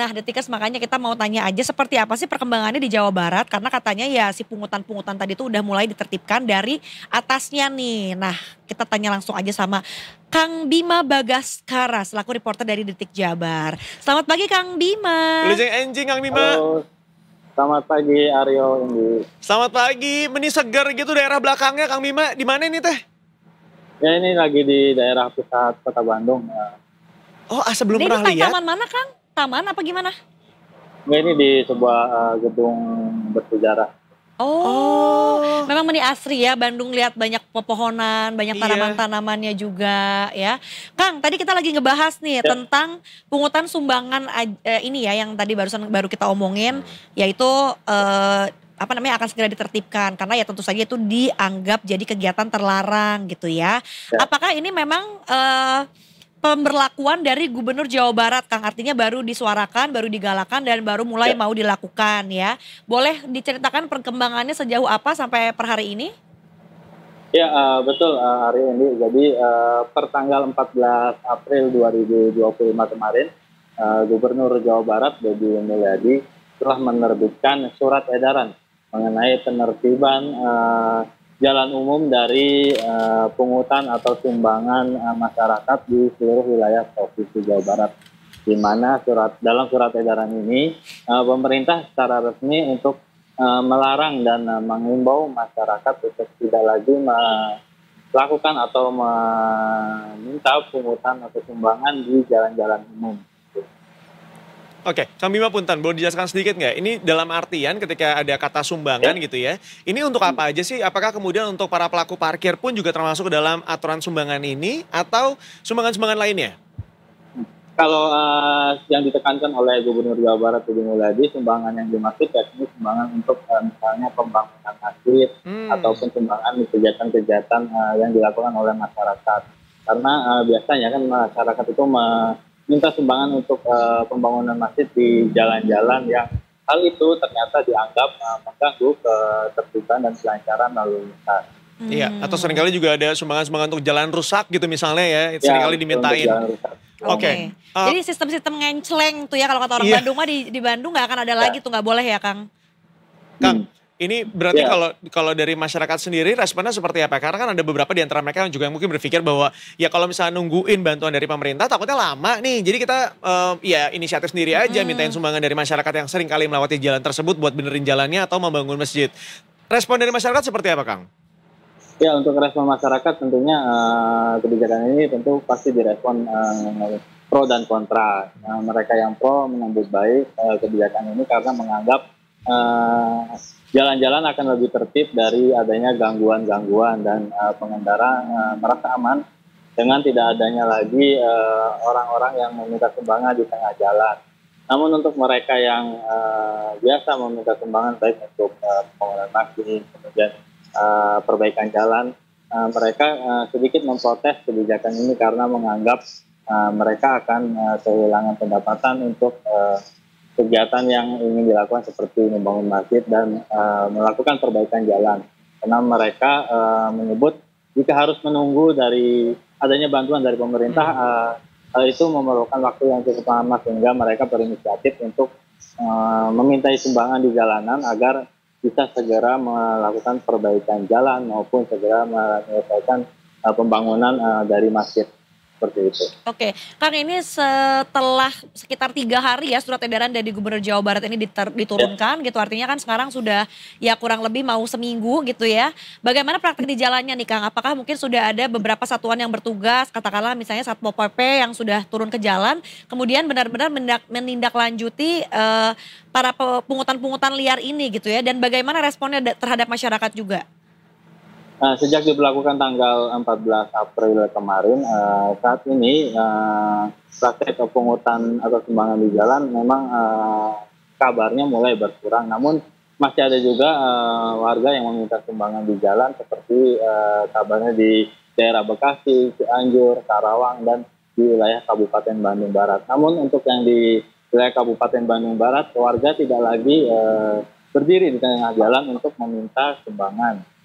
Nah, Detikers makanya kita mau tanya aja seperti apa sih perkembangannya di Jawa Barat karena katanya ya si pungutan-pungutan tadi itu udah mulai ditertibkan dari atasnya nih. Nah, kita tanya langsung aja sama Kang Bima Bagaskara selaku reporter dari Detik Jabar. Selamat pagi Kang Bima. Lejeng enjing Kang Bima. Halo, selamat pagi Aryo Indi. Selamat pagi, meni segar gitu daerah belakangnya Kang Bima. Di mana ini teh? Ya ini lagi di daerah pusat Kota Bandung. Oh, belum Ini pernah di lihat. taman mana Kang? Taman apa gimana? Ya, ini di sebuah gedung bersejarah. Oh, memang meni asri ya Bandung, lihat banyak pepohonan, banyak Iya. tanaman-tanamannya juga ya. Kang, tadi kita lagi ngebahas nih tentang pungutan sumbangan ini ya yang tadi baru kita omongin, yaitu apa namanya akan segera ditertibkan karena ya tentu saja itu dianggap jadi kegiatan terlarang gitu ya. Ya. Apakah ini memang pemberlakuan dari Gubernur Jawa Barat, Kang, artinya baru disuarakan, baru digalakan dan baru mulai mau dilakukan ya. Boleh diceritakan perkembangannya sejauh apa sampai per hari ini? Ya betul Aryo Indi. Jadi per tanggal 14 April 2025 kemarin Gubernur Jawa Barat Deddy Mulyadi telah menerbitkan surat edaran mengenai penertiban jalan umum dari pungutan atau sumbangan masyarakat di seluruh wilayah Provinsi Jawa Barat. Di mana dalam surat edaran ini pemerintah secara resmi untuk melarang dan mengimbau masyarakat untuk tidak lagi melakukan atau meminta pungutan atau sumbangan di jalan-jalan umum. Oke, Kang Bima punten, boleh dijelaskan sedikit nggak? Ini dalam artian ketika ada kata sumbangan gitu ya, ini untuk apa aja sih? Apakah kemudian untuk para pelaku parkir pun juga termasuk ke dalam aturan sumbangan ini atau sumbangan-sumbangan lainnya? Kalau yang ditekankan oleh Gubernur Jawa Barat Deddy Mulyadi, sumbangan yang dimaksud yakni sumbangan untuk misalnya pembangunan masjid ataupun sumbangan di kegiatan-kegiatan yang dilakukan oleh masyarakat. Karena biasanya kan masyarakat itu minta sumbangan untuk pembangunan masjid di jalan-jalan yang hal itu ternyata dianggap mengganggu ketertiban dan kelancaran lalu lintas. Iya, atau seringkali juga ada sumbangan-sumbangan untuk jalan rusak gitu misalnya ya, seringkali dimintain. Oke. Jadi sistem-sistem ngencleng tuh ya kalau kata orang Bandung mah di Bandung nggak akan ada lagi tuh, nggak boleh ya Kang? Kang, ini berarti kalau dari masyarakat sendiri responnya seperti apa? Karena kan ada beberapa di antara mereka yang juga mungkin berpikir bahwa ya kalau misalnya nungguin bantuan dari pemerintah takutnya lama nih. Jadi kita ya inisiatif sendiri aja mintain sumbangan dari masyarakat yang sering kali melewati jalan tersebut buat benerin jalannya atau membangun masjid. Respon dari masyarakat seperti apa Kang? Ya, untuk respon masyarakat tentunya kebijakan ini tentu pasti direspon pro dan kontra. Mereka yang pro menyambut baik kebijakan ini karena menganggap jalan-jalan akan lebih tertib dari adanya gangguan-gangguan dan pengendara merasa aman dengan tidak adanya lagi orang-orang yang meminta sumbangan di tengah jalan. Namun untuk mereka yang biasa meminta sumbangan baik untuk pembangunan masjid, kemudian perbaikan jalan, mereka sedikit memprotes kebijakan ini karena menganggap mereka akan kehilangan pendapatan untuk kegiatan yang ingin dilakukan seperti membangun masjid dan melakukan perbaikan jalan. Karena mereka menyebut jika harus menunggu dari adanya bantuan dari pemerintah, hal itu memerlukan waktu yang cukup lama sehingga mereka berinisiatif untuk memintai sumbangan di jalanan agar bisa segera melakukan perbaikan jalan maupun segera menyelesaikan pembangunan dari masjid. Seperti itu. Oke, Kang, ini setelah sekitar 3 hari ya surat edaran dari Gubernur Jawa Barat ini diturunkan gitu, artinya kan sekarang sudah ya kurang lebih mau seminggu gitu ya. Bagaimana praktik di jalannya nih Kang? Apakah mungkin sudah ada beberapa satuan yang bertugas, katakanlah misalnya Satpol PP yang sudah turun ke jalan, kemudian benar-benar menindaklanjuti para pungutan-pungutan liar ini gitu ya, dan bagaimana responnya terhadap masyarakat juga? Sejak diberlakukan tanggal 14 April kemarin, saat ini praktek pungutan atau sumbangan di jalan memang kabarnya mulai berkurang. Namun masih ada juga warga yang meminta sumbangan di jalan seperti kabarnya di daerah Bekasi, Cianjur, Karawang, dan di wilayah Kabupaten Bandung Barat. Namun untuk yang di wilayah Kabupaten Bandung Barat, warga tidak lagi berdiri di tengah jalan untuk meminta sumbangan.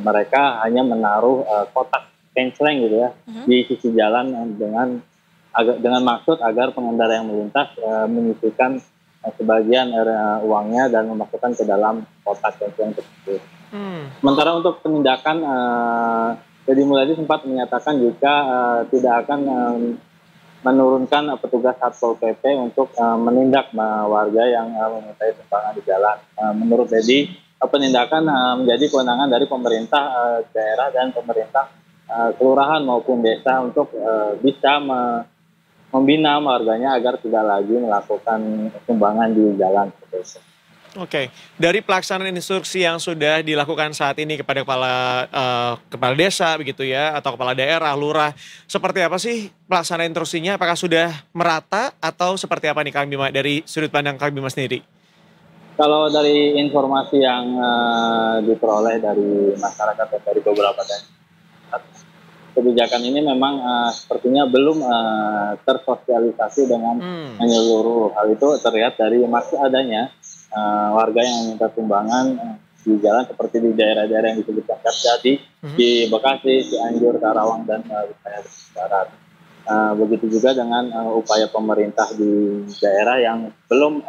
Mereka hanya menaruh kotak kenceleng gitu ya di sisi jalan dengan dengan maksud agar pengendara yang melintas menyisihkan sebagian uangnya dan memasukkan ke dalam kotak ATM tersebut. Sementara untuk penindakan, Deddy Mulyadi sempat menyatakan jika tidak akan menurunkan petugas Satpol PP untuk menindak warga yang memintai sumbangan di jalan. Menurut Deddy, penindakan menjadi kewenangan dari pemerintah daerah dan pemerintah kelurahan maupun desa untuk bisa membina warganya agar tidak lagi melakukan sumbangan di jalan. Oke, dari pelaksanaan instruksi yang sudah dilakukan saat ini kepada kepala desa begitu ya, atau kepala daerah, lurah, seperti apa sih pelaksanaan instruksinya? Apakah sudah merata atau seperti apa nih Kang Bima dari sudut pandang Kang Bima sendiri? Kalau dari informasi yang diperoleh dari masyarakat dan dari beberapa daerah, kebijakan ini memang sepertinya belum tersosialisasi dengan menyeluruh. Hal itu terlihat dari masih adanya warga yang meminta sumbangan di jalan seperti di daerah-daerah yang disebutkan Kerjadi, di Bekasi, Cianjur, Karawang, dan wilayah Barat. Begitu juga dengan upaya pemerintah di daerah yang belum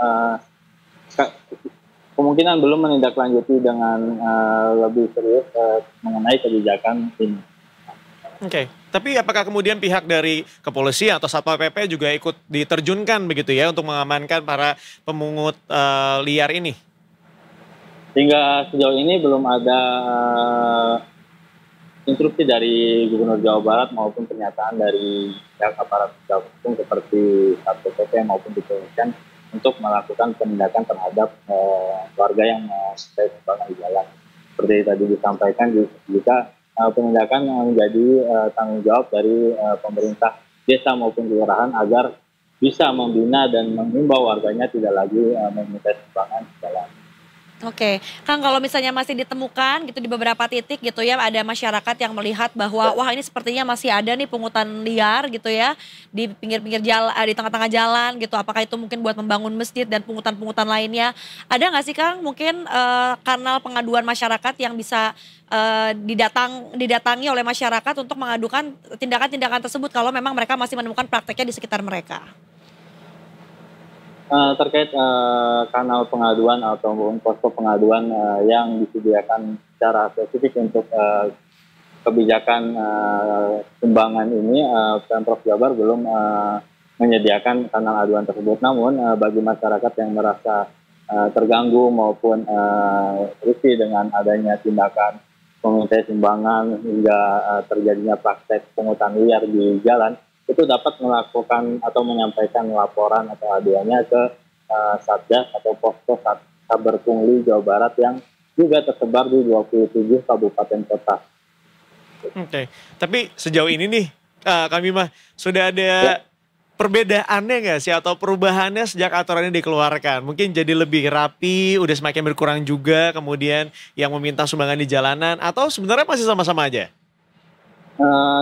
kemungkinan belum menindaklanjuti dengan lebih serius mengenai kebijakan ini. Oke, tapi apakah kemudian pihak dari kepolisian atau Satpol PP juga ikut diterjunkan begitu ya untuk mengamankan para pemungut liar ini? Hingga sejauh ini belum ada instruksi dari Gubernur Jawa Barat maupun pernyataan dari pihak aparat penegak hukum seperti Satpol PP maupun kepolisian untuk melakukan penindakan terhadap warga yang memintai sumbangan di jalan. Seperti tadi disampaikan, jika penindakan menjadi tanggung jawab dari pemerintah desa maupun kelurahan agar bisa membina dan mengimbau warganya tidak lagi meminta sumbangan di jalan. Oke, Kang, kalau misalnya masih ditemukan gitu di beberapa titik gitu ya, ada masyarakat yang melihat bahwa wah ini sepertinya masih ada nih pungutan liar gitu ya di pinggir-pinggir jalan, di tengah-tengah jalan gitu. Apakah itu mungkin buat membangun masjid dan pungutan-pungutan lainnya? Ada nggak sih Kang mungkin kanal pengaduan masyarakat yang bisa didatangi oleh masyarakat untuk mengadukan tindakan-tindakan tersebut kalau memang mereka masih menemukan prakteknya di sekitar mereka? Terkait kanal pengaduan atau posko pengaduan yang disediakan secara spesifik untuk kebijakan sumbangan ini, Pemprov Jabar belum menyediakan kanal aduan tersebut. Namun bagi masyarakat yang merasa terganggu maupun risih dengan adanya tindakan meminta sumbangan hingga terjadinya praktek pungutan liar di jalan, itu dapat melakukan atau menyampaikan laporan atau aduannya ke Satgas atau posko Saber Pungli Jawa Barat yang juga tersebar di 27 kabupaten kota. Oke, tapi sejauh ini nih Kang Bima sudah ada perbedaannya nggak sih atau perubahannya sejak aturan ini dikeluarkan? Mungkin jadi lebih rapi, udah semakin berkurang juga kemudian yang meminta sumbangan di jalanan atau sebenarnya masih sama-sama aja?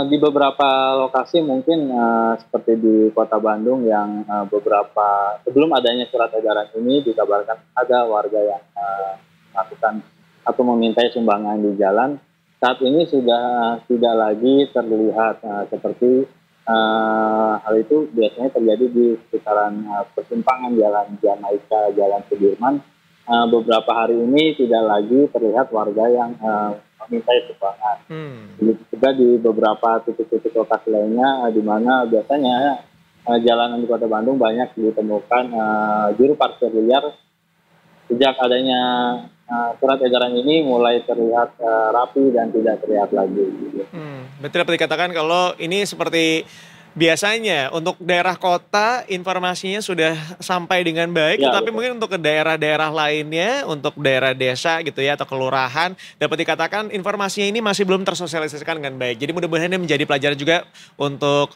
Di beberapa lokasi mungkin seperti di Kota Bandung yang beberapa sebelum adanya surat edaran ini dikabarkan ada warga yang melakukan atau memintai sumbangan di jalan. Saat ini sudah tidak lagi terlihat seperti hal itu biasanya terjadi di sekitaran persimpangan Jalan Jamaika, Jalan Sudirman. Beberapa hari ini tidak lagi terlihat warga yang memintai sumbangan. Begitu juga di beberapa titik-titik lokasi lainnya di mana biasanya jalanan di Kota Bandung banyak ditemukan juru parkir liar. Sejak adanya surat edaran ini mulai terlihat rapi dan tidak terlihat lagi. Berarti dapat dikatakan kalau ini seperti biasanya untuk daerah kota informasinya sudah sampai dengan baik, Ya, tetapi betul. mungkin untuk ke daerah-daerah lainnya, untuk daerah desa gitu ya atau kelurahan, dapat dikatakan informasinya ini masih belum tersosialisasikan dengan baik. Jadi mudah-mudahan ini menjadi pelajaran juga untuk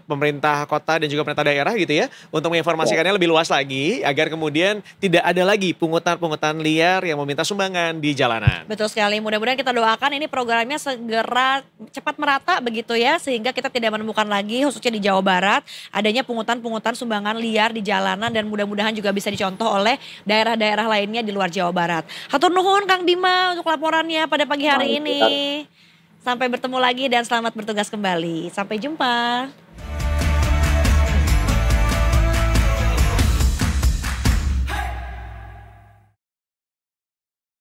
pemerintah kota dan juga pemerintah daerah gitu ya, untuk menginformasikannya lebih luas lagi agar kemudian tidak ada lagi pungutan-pungutan liar yang meminta sumbangan di jalanan. Betul sekali, mudah-mudahan kita doakan ini programnya segera cepat merata begitu ya, sehingga kita tidak menemukan lagi khususnya di Jawa Barat adanya pungutan-pungutan sumbangan liar di jalanan dan mudah-mudahan juga bisa dicontoh oleh daerah-daerah lainnya di luar Jawa Barat. Hatur nuhun Kang Bima untuk laporannya pada pagi hari ini. Sampai bertemu lagi dan selamat bertugas kembali. Sampai jumpa.